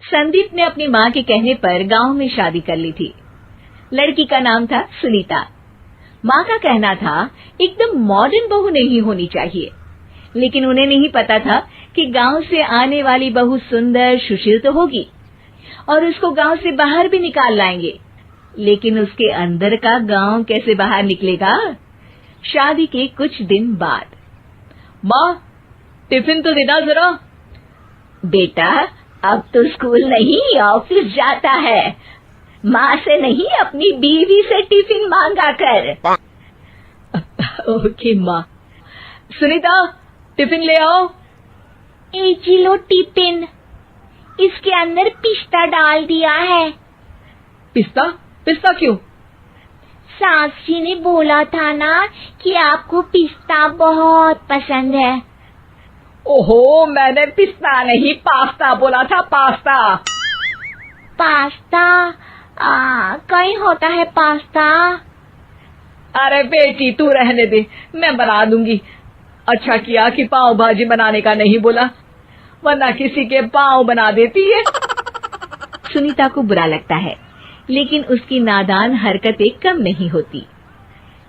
संदीप ने अपनी माँ के कहने पर गांव में शादी कर ली थी। लड़की का नाम था सुनीता। माँ का कहना था एकदम मॉडर्न बहू नहीं होनी चाहिए, लेकिन उन्हें नहीं पता था कि गांव से आने वाली बहू सुंदर सुशील तो होगी और उसको गांव से बाहर भी निकाल लाएंगे, लेकिन उसके अंदर का गांव कैसे बाहर निकलेगा। शादी के कुछ दिन बाद, माँ टिफिन तो देना जरा। बेटा अब तो स्कूल नहीं ऑफिस जाता है, माँ से नहीं अपनी बीवी से टिफिन मांगा कर। ओके माँ। सुनीता टिफिन ले आओ। एक किलो टिफिन, इसके अंदर पिस्ता डाल दिया है। पिस्ता? पिस्ता क्यों? सास जी ने बोला था ना कि आपको पिस्ता बहुत पसंद है। ओहो, मैंने पिस्ता नहीं पास्ता बोला था, पास्ता। पास्ता? कहीं होता है पास्ता? अरे बेटी तू रहने दे, मैं बना दूंगी। अच्छा किया कि पाव भाजी बनाने का नहीं बोला, वरना किसी के पाव बना देती है। सुनीता को बुरा लगता है, लेकिन उसकी नादान हरकतें कम नहीं होती।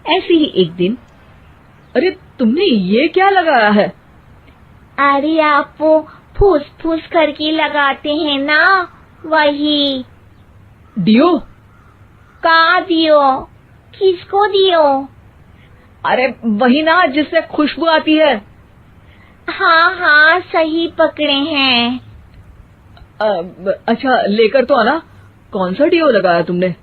ऐसे ही एक दिन, अरे तुमने ये क्या लगाया है? अरे आप वो फूस फूस करके लगाते हैं ना, वही। डियो? का दियो? किसको दियो? अरे वही ना जिससे खुशबू आती है। हाँ हाँ सही पकड़े हैं। अच्छा लेकर तो आना। कौन सा डियो लगाया तुमने?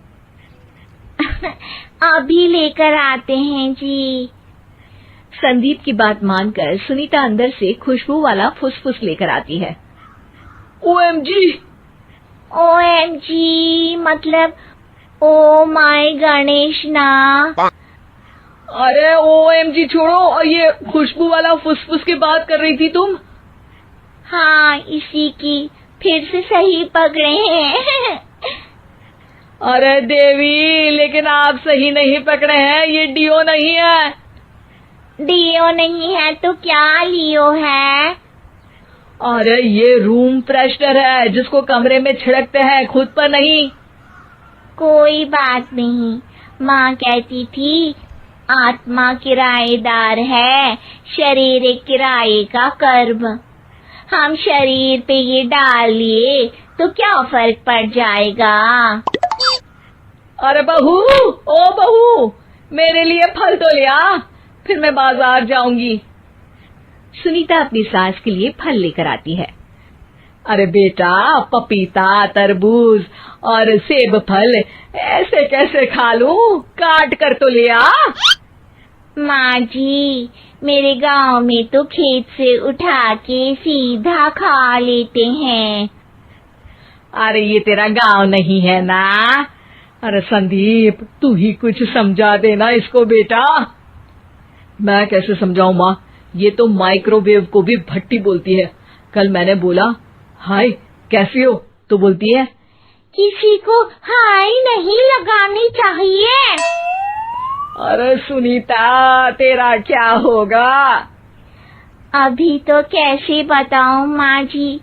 अभी लेकर आते हैं जी। संदीप की बात मानकर सुनीता अंदर से खुशबू वाला फुसफुस लेकर आती है। ओएमजी! ओएमजी मतलब ओ माय गणेश ना। अरे ओएमजी छोड़ो, और ये खुशबू वाला फुसफुस की बात कर रही थी तुम? हाँ इसी की, फिर से सही पकड़े हैं। अरे देवी, लेकिन आप सही नहीं पकड़े हैं, ये डियो नहीं है। डियो नहीं है तो क्या लियो है? अरे ये रूम फ्रेशनर है, जिसको कमरे में छिड़कते हैं, खुद पर नहीं। कोई बात नहीं, माँ कहती थी आत्मा किराएदार है, शरीर एक किराए का कर्म। हम शरीर पे ये डाल लिए तो क्या फर्क पड़ जाएगा। अरे बहू, ओ बहू, मेरे लिए फल तो ले आ, फिर मैं बाजार जाऊंगी। सुनीता अपनी सास के लिए फल लेकर आती है। अरे बेटा, पपीता, तरबूज और सेब फल ऐसे कैसे खा लूं? काट कर तो ले आ। माँ जी, मेरे गांव में तो खेत से उठा के सीधा खा लेते हैं। अरे ये तेरा गांव नहीं है ना। अरे संदीप, तू ही कुछ समझा देना इसको बेटा। मैं कैसे समझाऊं माँ, ये तो माइक्रोवेव को भी भट्टी बोलती है। कल मैंने बोला हाय कैसी हो, तो बोलती है किसी को हाय नहीं लगानी चाहिए। अरे सुनीता, तेरा क्या होगा? अभी तो कैसे बताऊं माँ जी,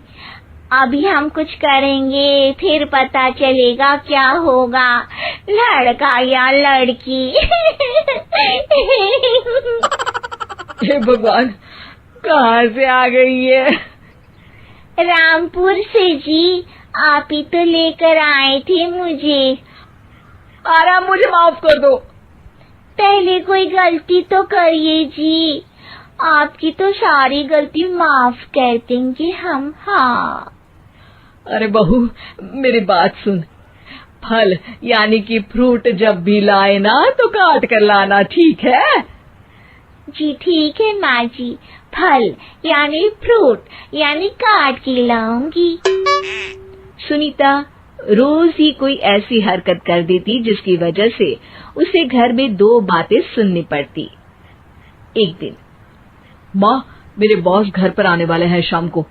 अभी हम कुछ करेंगे फिर पता चलेगा क्या होगा, लड़का या लड़की। हे भगवान, कहाँ से आ गई ये? रामपुर से जी, आप ही तो लेकर आए थे मुझे। अरे मुझे माफ कर दो। पहले कोई गलती तो करिए जी, आपकी तो सारी गलती माफ कर देंगे हम। हाँ अरे बहू, मेरी बात सुन। फल यानी कि फ्रूट जब भी लाए ना तो काट कर लाना, ठीक है? जी ठीक है माँ जी, फल यानी फ्रूट यानी काट के लाऊंगी। सुनीता रोज ही कोई ऐसी हरकत कर देती जिसकी वजह से उसे घर में दो बातें सुननी पड़ती। एक दिन, माँ मेरे बॉस घर पर आने वाले हैं शाम को,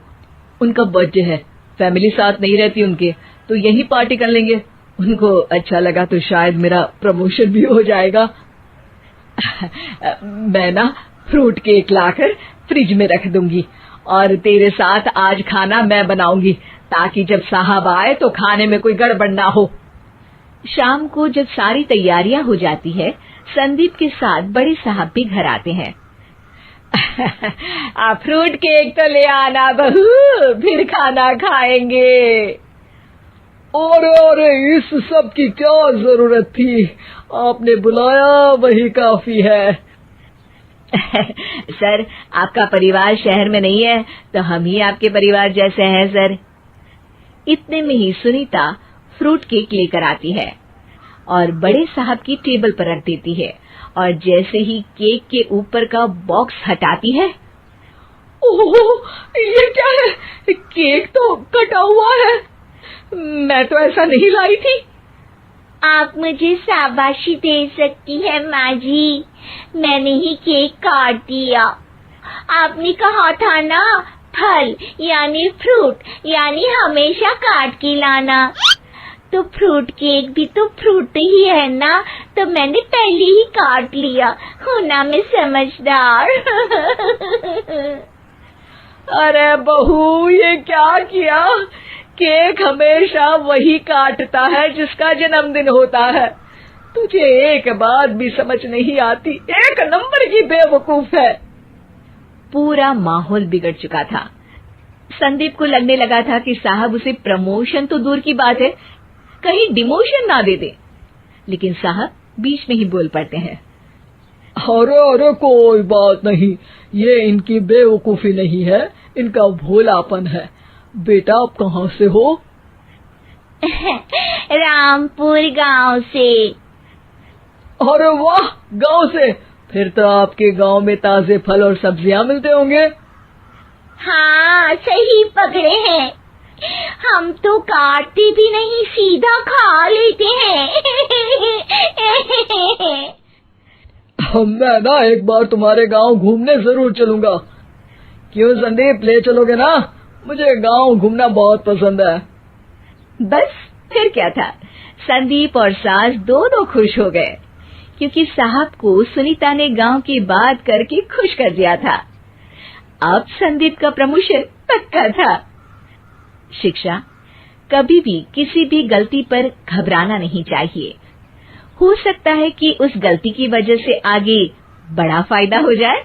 उनका बर्थडे है, फैमिली साथ नहीं रहती उनके, तो यही पार्टी कर लेंगे। उनको अच्छा लगा तो शायद मेरा प्रमोशन भी हो जाएगा। मैं ना फ्रूट केक लाकर फ्रिज में रख दूंगी और तेरे साथ आज खाना मैं बनाऊंगी, ताकि जब साहब आए तो खाने में कोई गड़बड़ ना हो। शाम को जब सारी तैयारियां हो जाती है, संदीप के साथ बड़े साहब भी घर आते हैं। आप फ्रूट केक तो ले आना बहू, फिर खाना खाएंगे। अरे इस सब की क्या जरूरत थी, आपने बुलाया वही काफी है। सर, आपका परिवार शहर में नहीं है तो हम ही आपके परिवार जैसे हैं सर। इतने में ही सुनीता फ्रूट केक लेकर आती है और बड़े साहब की टेबल पर रख देती है, और जैसे ही केक के ऊपर का बॉक्स हटाती है, ओह, ये क्या है? केक तो कटा हुआ है। मैं तो ऐसा नहीं लाई थी। आप मुझे शाबाशी दे सकती है माँ जी, मैंने ही केक काट दिया। आपने कहा था ना, फल यानी फ्रूट यानी हमेशा काट के लाना। तो फ्रूट केक भी तो फ्रूट ही है ना, तो मैंने पहले ही काट लिया। होना मैं समझदार। अरे बहू, ये क्या किया? केक हमेशा वही काटता है जिसका जन्मदिन होता है। तुझे एक बात भी समझ नहीं आती, एक नंबर की बेवकूफ है। पूरा माहौल बिगड़ चुका था। संदीप को लगने लगा था कि साहब उसे प्रमोशन तो दूर की बात है, कहीं डिमोशन ना दे दे। लेकिन साहब बीच में ही बोल पड़ते हैं। अरे कोई बात नहीं, ये इनकी बेवकूफी नहीं है, इनका भोलापन है। बेटा आप कहाँ से हो? रामपुर गांव से। अरे वाह, गांव से? फिर तो आपके गांव में ताजे फल और सब्जियां मिलते होंगे। हाँ, सही पकड़े हैं। हम तो काटते भी नहीं, सीधा खा लेते हैं। मैं ना एक बार तुम्हारे गांव घूमने जरूर चलूंगा। क्यों संदीप, ले चलोगे ना? मुझे गांव घूमना बहुत पसंद है। बस फिर क्या था, संदीप और सास दोनों खुश हो गए, क्योंकि साहब को सुनीता ने गांव की बात करके खुश कर दिया था। अब संदीप का प्रमोशन पक्का था। शिक्षा, कभी भी किसी भी गलती पर घबराना नहीं चाहिए। हो सकता है कि उस गलती की वजह से आगे बड़ा फायदा हो जाए।